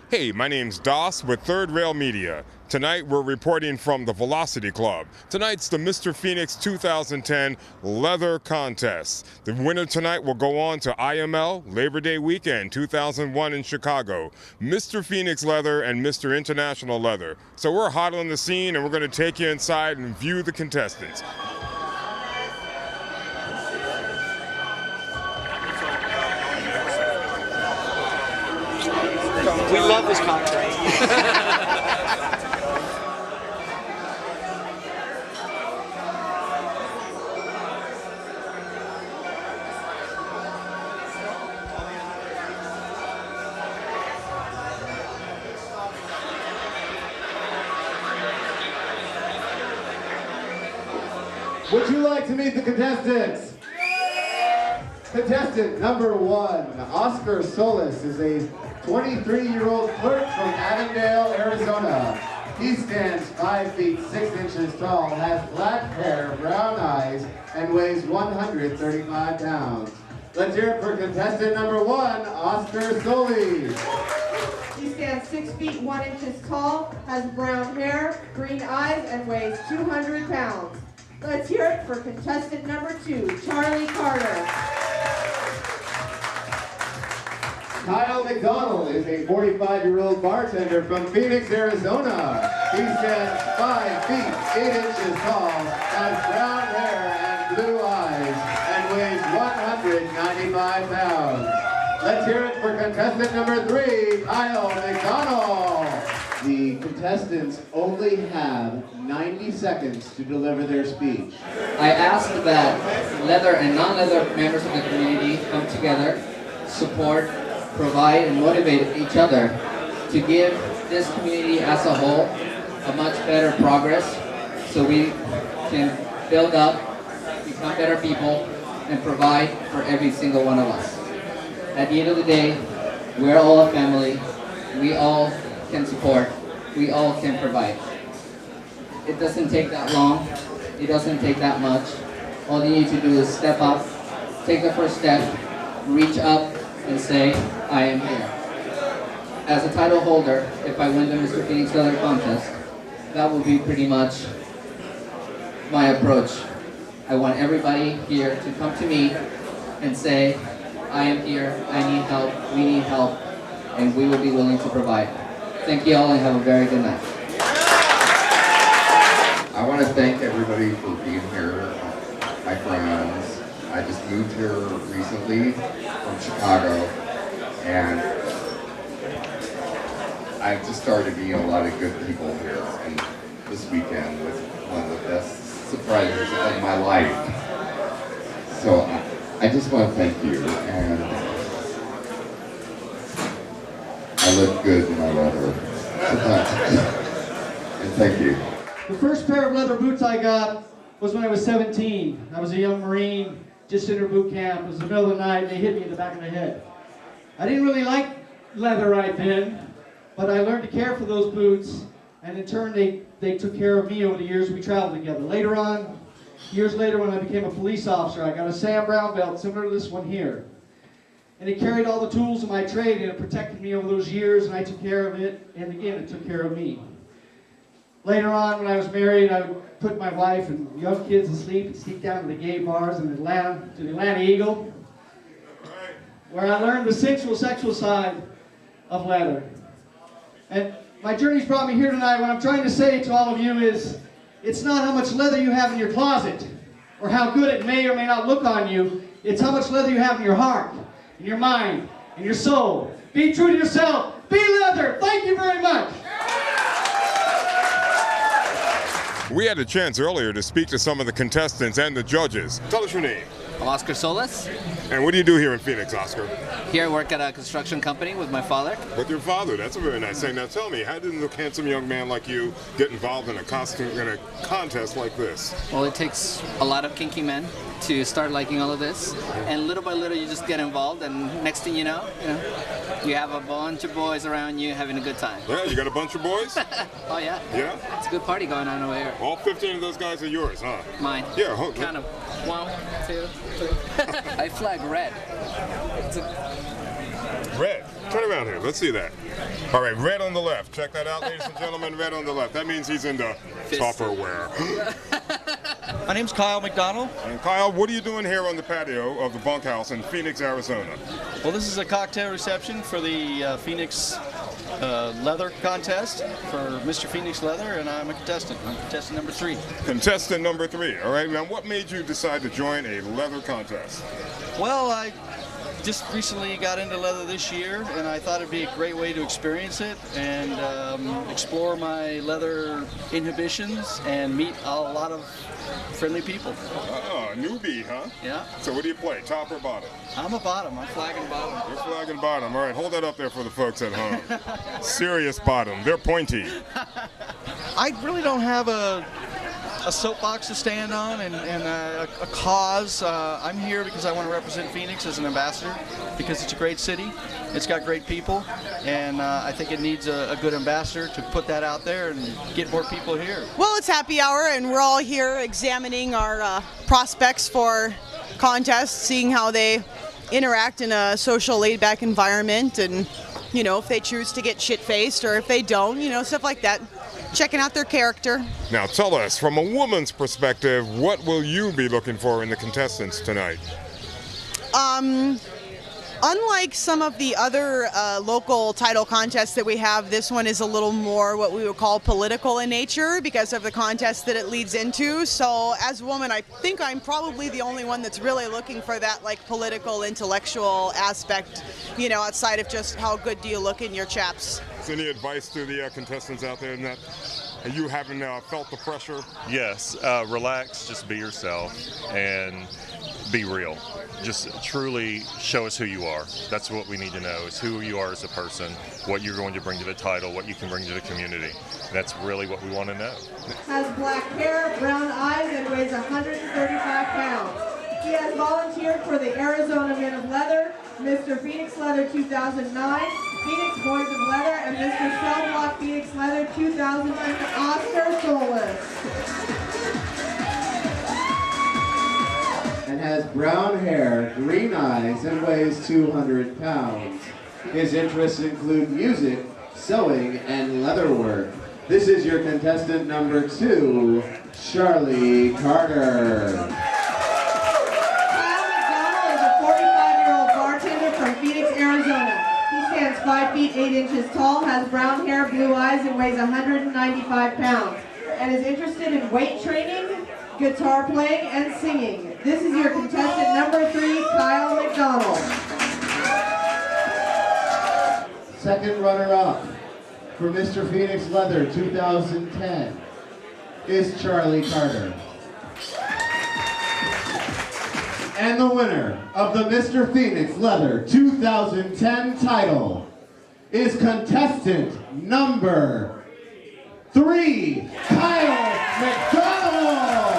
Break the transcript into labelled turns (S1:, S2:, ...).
S1: Hey, my name's Doss with Third Rail Media. Tonight we're reporting from the Velocity Club. Tonight's the Mr. Phoenix 2010 Leather Contest. The winner tonight will go on to IML Labor Day Weekend 2001 in Chicago. Mr. Phoenix Leather and Mr. International Leather. So we're hot on the scene and we're going to take you inside and view the contestants.
S2: We love this contest.
S3: Would you like to meet the contestants? Contestant number 1, Oscar Solis, is a 23-year-old clerk from Avondale, Arizona. He stands 5 feet 6 inches tall, has black hair, brown eyes, and weighs 135 pounds. Let's hear it for contestant number 1, Oscar Solis.
S4: He stands 6 feet 1 inches tall, has brown hair, green eyes, and weighs 200 pounds. Let's hear it for contestant number 2, Charlie Carter.
S3: Kyle McDonald is a 45-year-old bartender from Phoenix, Arizona. He stands 5 feet 8 inches tall, has brown hair and blue eyes, and weighs 195 pounds. Let's hear it for contestant number 3, Kyle McDonald. The contestants only have 90 seconds to deliver their speech.
S5: I ask that leather and non-leather members of the community come together, support, provide, and motivate each other to give this community as a whole a much better progress so we can build up, become better people, and provide for every single one of us. At the end of the day, we're all a family. We all can support. We all can provide. It doesn't take that long. It doesn't take that much. All you need to do is step up, take the first step, reach up, and say, I am here. As a title holder, if I win the Mr. Phoenix Leather Contest, that will be pretty much my approach. I want everybody here to come to me and say, I am here, I need help, we need help, and we will be willing to provide. Thank you all and have a very good night.
S6: I want to thank everybody for being here, my friends. I just moved here recently from Chicago, and I've just started meeting a lot of good people here, and this weekend was one of the best surprises of my life. So I just want to thank you, and I look good in my leather. And thank you.
S7: The first pair of leather boots I got was when I was 17. I was a young Marine, just entered boot camp. It was the middle of the night, and they hit me in the back of the head. I didn't really like leather right then, but I learned to care for those boots, and in turn they took care of me over the years we traveled together. Later on, years later when I became a police officer, I got a Sam Brown belt similar to this one here. And it carried all the tools of my trade, and it protected me over those years, and I took care of it, and again, it took care of me. Later on, when I was married, I would put my wife and young kids to sleep and sneak down to the gay bars in Atlanta, to the Atlanta Eagle, where I learned the sexual side of leather. And my journey's brought me here tonight. What I'm trying to say to all of you is, it's not how much leather you have in your closet, or how good it may or may not look on you. It's how much leather you have in your heart, in your mind, in your soul. Be true to yourself. Be leather. Thank you very much.
S1: We had a chance earlier to speak to some of the contestants and the judges. Tell us your name.
S8: I'm Oscar Solis.
S1: And what do you do here in Phoenix, Oscar?
S8: Here I work at a construction company with my father.
S1: With your father, that's a very nice thing. Now tell me, how did a handsome young man like you get involved in a contest like this?
S8: Well, it takes a lot of kinky men to start liking all of this, and little by little you just get involved, and next thing you know, you have a bunch of boys around you having a good time.
S1: Yeah, you got a bunch of boys?
S8: Oh yeah.
S1: Yeah?
S8: It's a good party going on over here.
S1: All 15 of those guys are yours, huh?
S8: Mine.
S1: Yeah.
S8: Kind of. 1, 2, 3. I flag red.
S1: Red. Turn around here. Let's see that. All right, red on the left. Check that out, ladies and gentlemen. Red on the left. That means he's into Tupperware.
S2: My name's Kyle McDonal.
S1: And Kyle, what are you doing here on the patio of the bunkhouse in Phoenix, Arizona?
S2: Well, this is a cocktail reception for the Phoenix leather contest for Mr. Phoenix Leather, and I'm a contestant. I'm contestant number 3.
S1: Contestant number 3. All right, now what made you decide to join a leather contest?
S2: Well, I just recently got into leather this year, and I thought it'd be a great way to experience it and explore my leather inhibitions and meet a lot of friendly people.
S1: Oh, newbie, huh?
S2: Yeah.
S1: So what do you play, top or bottom?
S2: I'm a bottom. I'm flagging bottom.
S1: You're flagging bottom. All right, hold that up there for the folks at home. Serious bottom. They're pointy.
S2: I really don't have a soapbox to stand on and a cause. I'm here because I want to represent Phoenix as an ambassador because it's a great city. It's got great people, and I think it needs a good ambassador to put that out there and get more people here.
S9: Well, it's happy hour, and we're all here examining our prospects for contests, seeing how they interact in a social, laid-back environment, and, you know, if they choose to get shit-faced or if they don't, you know, stuff like that. Checking out their character.
S1: Now tell us, from a woman's perspective, what will you be looking for in the contestants tonight?
S9: Unlike some of the other local title contests that we have, this one is a little more what we would call political in nature because of the contest that it leads into. So as a woman, I think I'm probably the only one that's really looking for that like political, intellectual aspect, you know, outside of just how good do you look in your chaps.
S1: Is any advice to the contestants out there in that? Are you having felt the pressure?
S10: Yes, relax, just be yourself and be real. Just truly show us who you are. That's what we need to know, is who you are as a person, what you're going to bring to the title, what you can bring to the community. That's really what we want to know.
S4: Has black hair, brown eyes, and weighs 135 pounds. He has volunteered for the Arizona Men of Leather, Mr. Phoenix Leather 2009, Phoenix Boys of Leather, and Mr. Cell Block Phoenix Leather 2010 Oscar Solis.
S3: And has brown hair, green eyes, and weighs 200 pounds. His interests include music, sewing, and leatherwork. This is your contestant number 2, Charlie Carter.
S4: Kyle McDonal is a 45-year-old bartender from Phoenix, Arizona. He stands 5 feet 8 inches tall, has brown hair, blue eyes, and weighs 195 pounds, and is interested in weight training, guitar playing, and singing. This is your contestant number 3, Kyle McDonald.
S3: Second runner-up for Mr. Phoenix Leather 2010 is Charlie Carter. And the winner of the Mr. Phoenix Leather 2010 title is contestant number 3, Kyle McDonald.